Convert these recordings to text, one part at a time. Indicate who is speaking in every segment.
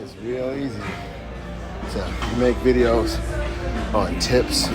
Speaker 1: It's real easy to make videos on tips,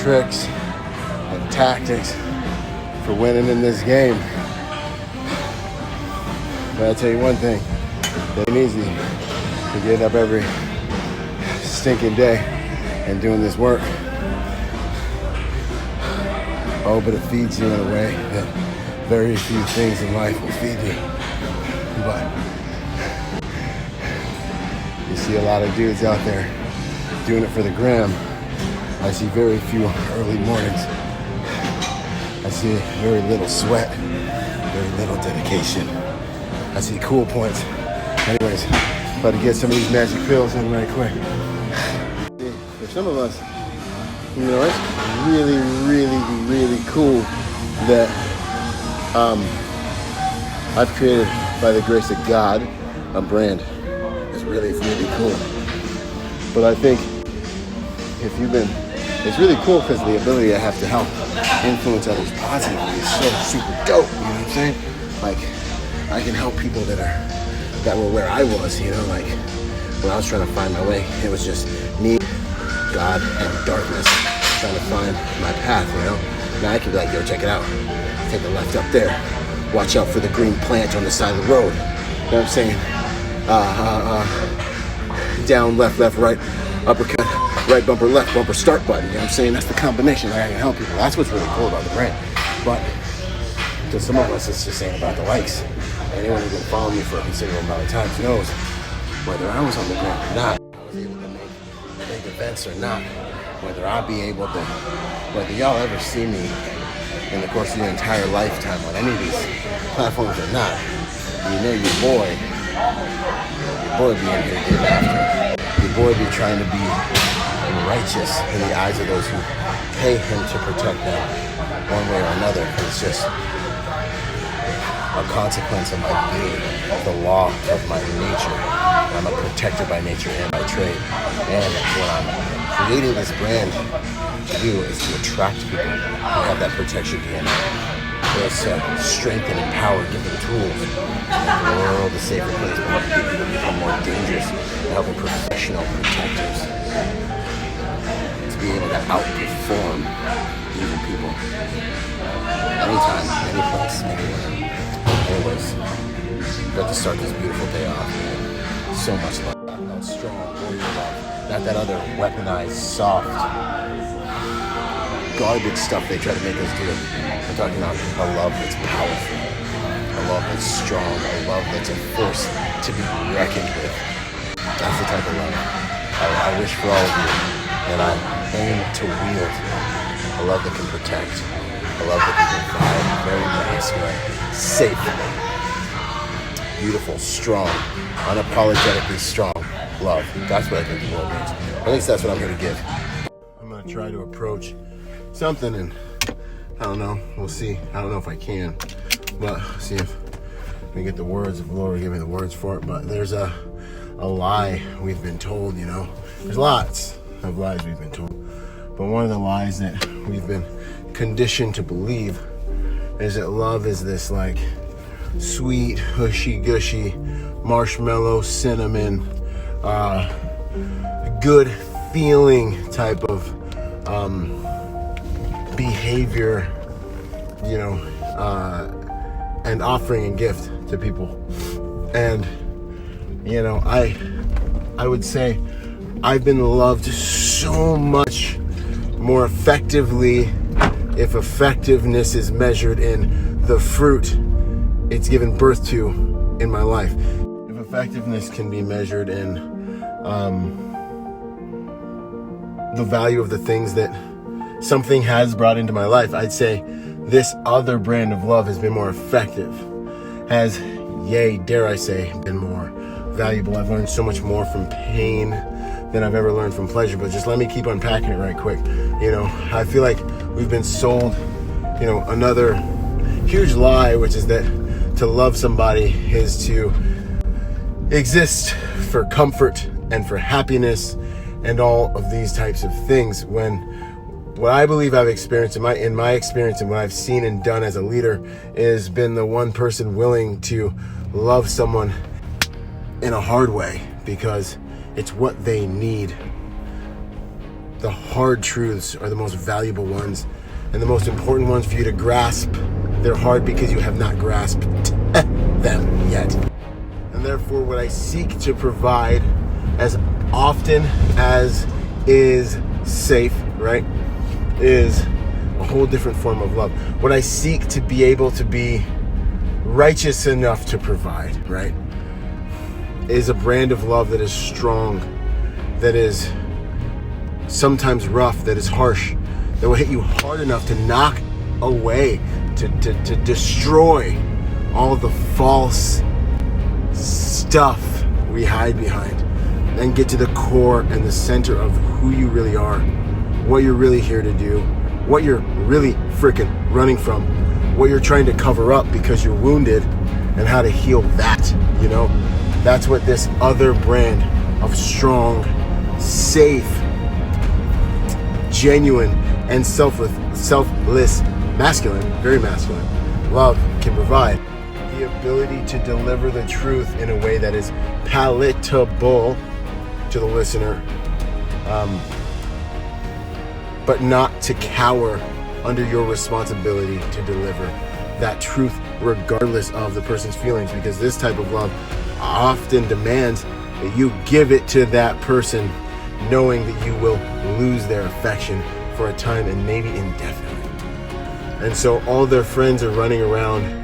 Speaker 1: tricks, and tactics for winning in this game. But I tell you one thing, it ain't easy to get up every stinking day and doing this work. Oh, but it feeds you in a way that very few things in life will feed you. But you see a lot of dudes out there doing it for the gram. I see very few early mornings. I see very little sweat, very little dedication. I see cool points. Anyways, about to get some of these magic pills in right quick. For some of us, you know, it's really, really, really cool that I've created, by the grace of God, a brand. It's really, really cool. But I think it's really cool because the ability I have to help influence others positively is so super dope. You know what I'm saying? Like, I can help people that were where I was, you know, like when I was trying to find my way, it was just me, God, and darkness, trying to find my path, you know. Now I can be like, yo, check it out. Take a left up there. Watch out for the green plant on the side of the road. You know what I'm saying? Down, left, right, uppercut, right bumper, left bumper, start button. You know what I'm saying? That's the combination that I can help people. That's what's really cool about the brand. But to some of us, it's just ain't about the likes. Anyone who's been following me for a considerable amount of time knows whether I was on the ground or not, I was able to make big events or not, whether y'all ever see me in the course of your entire lifetime on any of these platforms or not, you know your boy be in here getting after. Your boy be trying to be righteous in the eyes of those who pay him to protect them one way or another. It's just a consequence of my being, the law of my nature. I'm a protector by nature and by trade. And what I'm creating this brand to do is to attract people who have that protection DNA. It's strengthen and empower, give them tools to make the world a safer place, but helping people become more dangerous and helping professional protectors to be able to outperform evil people. Anytime, any place, anywhere. Anyways, got to start this beautiful day off, man. So much love, that strong warrior love, not that other weaponized, soft, garbage stuff they try to make us do. I'm talking about a love that's powerful, a love that's strong, a love that's a force to be reckoned with. That's the type of love I wish for all of you, and I aim to wield a love that can protect, a love that can provide, very masculine, safe, beautiful, strong, unapologetically strong love. That's what I think the world needs. At least that's what I'm here to give. I'm going to try to approach something, and I don't know. We'll see. I don't know if I can, but see if we get the words, if the Lord will give me the words for it. But there's a lie we've been told, you know. There's lots of lies we've been told. But one of the lies that we've been conditioned to believe is that love is this like sweet, hushy-gushy, marshmallow, cinnamon, good feeling type of behavior, you know, and offering a gift to people. And, you know, I would say I've been loved so much more effectively if effectiveness is measured in the fruit it's given birth to in my life. If effectiveness can be measured in the value of the things that something has brought into my life, I'd say this other brand of love has been more effective, has, dare I say, been more valuable. I've learned so much more from pain than I've ever learned from pleasure. But just let me keep unpacking it right quick. You know, I feel like we've been sold, you know, another huge lie, which is that to love somebody is to exist for comfort and for happiness and all of these types of things, when what I believe I've experienced in my experience and what I've seen and done as a leader is been the one person willing to love someone in a hard way because it's what they need. The hard truths are the most valuable ones and the most important ones for you to grasp. They're hard because you have not grasped them yet. And therefore, what I seek to provide as often as is safe, right, is a whole different form of love. What I seek to be able to be righteous enough to provide, right, is a brand of love that is strong, that is sometimes rough, that is harsh, that will hit you hard enough to knock away, to destroy all of the false stuff we hide behind, and get to the core and the center of who you really are, what you're really here to do, what you're really freaking running from, what you're trying to cover up because you're wounded, and how to heal that, you know? That's what this other brand of strong, safe, genuine, and selfless, masculine, very masculine, love can provide. The ability to deliver the truth in a way that is palatable to the listener, but not to cower under your responsibility to deliver that truth regardless of the person's feelings, because this type of love often demands that you give it to that person knowing that you will lose their affection for a time and maybe indefinitely. And so all their friends are running around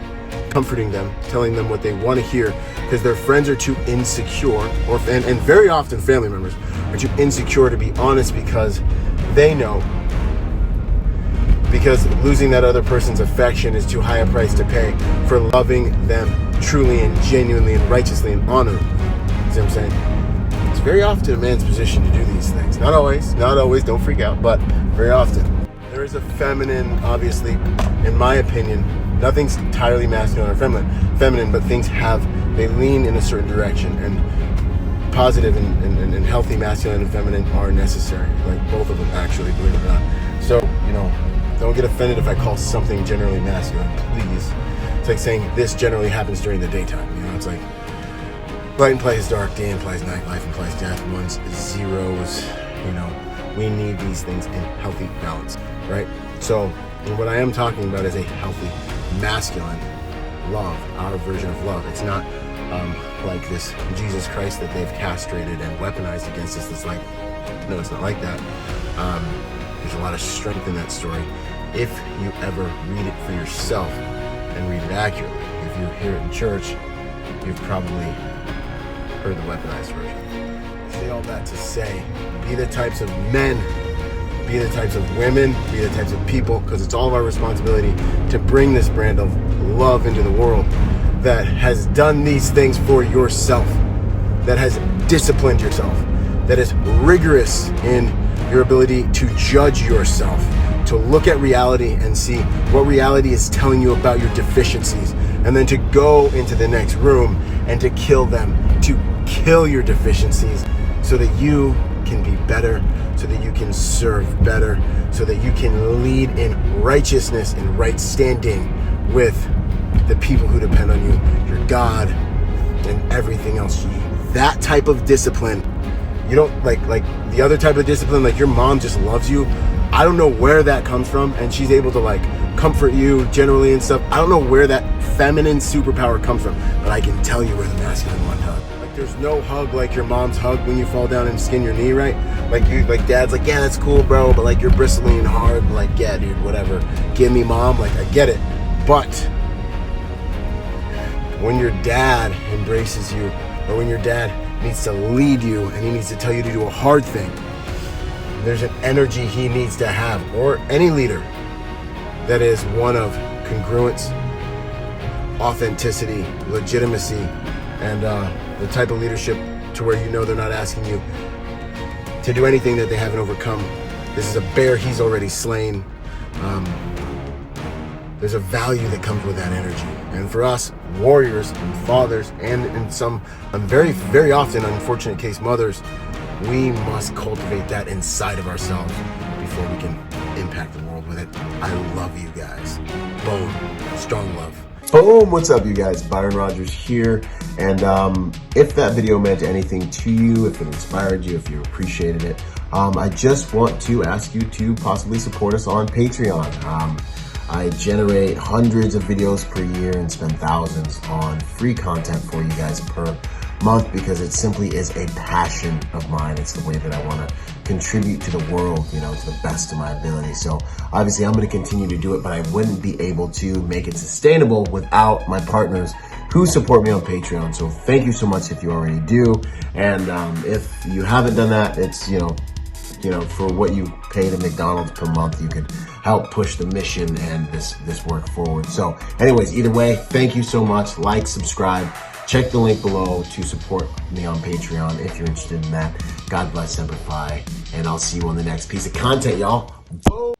Speaker 1: comforting them, telling them what they want to hear, because their friends are too insecure, and very often family members are too insecure to be honest, because they know, because losing that other person's affection is too high a price to pay for loving them truly and genuinely and righteously and honorably. See what I'm saying? It's very often a man's position to do these things. Not always, don't freak out, but very often. There is a feminine, obviously, in my opinion, nothing's entirely masculine or feminine, but things they lean in a certain direction, and positive and healthy masculine and feminine are necessary, like both of them actually, believe it or not. So, don't get offended if I call something generally masculine, please. It's like saying this generally happens during the daytime, it's like light implies dark, day implies night, life implies death, ones, zeros, we need these things in healthy balance, right? So, what I am talking about is a healthy masculine love, our version of love. It's not like this Jesus Christ that they've castrated and weaponized against us. It's like, no, it's not like that. There's a lot of strength in that story if you ever read it for yourself and read it accurately. If you hear it in church, you've probably heard the weaponized version. I say all that to say, be the types of men, be the types of women, be the types of people, because it's all of our responsibility to bring this brand of love into the world that has done these things for yourself, that has disciplined yourself, that is rigorous in your ability to judge yourself, to look at reality and see what reality is telling you about your deficiencies, and then to go into the next room and to kill them, to kill your deficiencies so that you can be better, so that you can serve better, so that you can lead in righteousness and right standing with the people who depend on you, your God, and everything else. That type of discipline, you don't like the other type of discipline, like your mom just loves you. I don't know where that comes from, and she's able to comfort you generally and stuff. I don't know where that feminine superpower comes from, but I can tell you where the masculine one does. There's no hug like your mom's hug when you fall down and skin your knee, right? Dad's like, yeah, that's cool, bro, but you're bristling hard, yeah, dude, whatever. Give me mom, I get it. But when your dad embraces you, or when your dad needs to lead you and he needs to tell you to do a hard thing, there's an energy he needs to have, or any leader, that is one of congruence, authenticity, legitimacy, and the type of leadership to where they're not asking you to do anything that they haven't overcome. This is a bear he's already slain. There's a value that comes with that energy. And for us, warriors and fathers, and in some very, very often, unfortunate case, mothers, we must cultivate that inside of ourselves before we can impact the world with it. I love you guys. Boom. Strong love.
Speaker 2: Boom! What's up, you guys? Byron Rodgers here. And if that video meant anything to you, if it inspired you, if you appreciated it, I just want to ask you to possibly support us on Patreon. I generate hundreds of videos per year and spend thousands on free content for you guys per month because it simply is a passion of mine. It's the way that I want to contribute to the world, to the best of my ability. So obviously I'm going to continue to do it, but I wouldn't be able to make it sustainable without my partners who support me on Patreon. So thank you so much if you already do. And if you haven't done that, it's, for what you pay to McDonald's per month, you could help push the mission and this work forward. So anyways, either way, thank you so much. Like, subscribe, check the link below to support me on Patreon if you're interested in that. God bless, Semper Fi, and I'll see you on the next piece of content, y'all. Boom.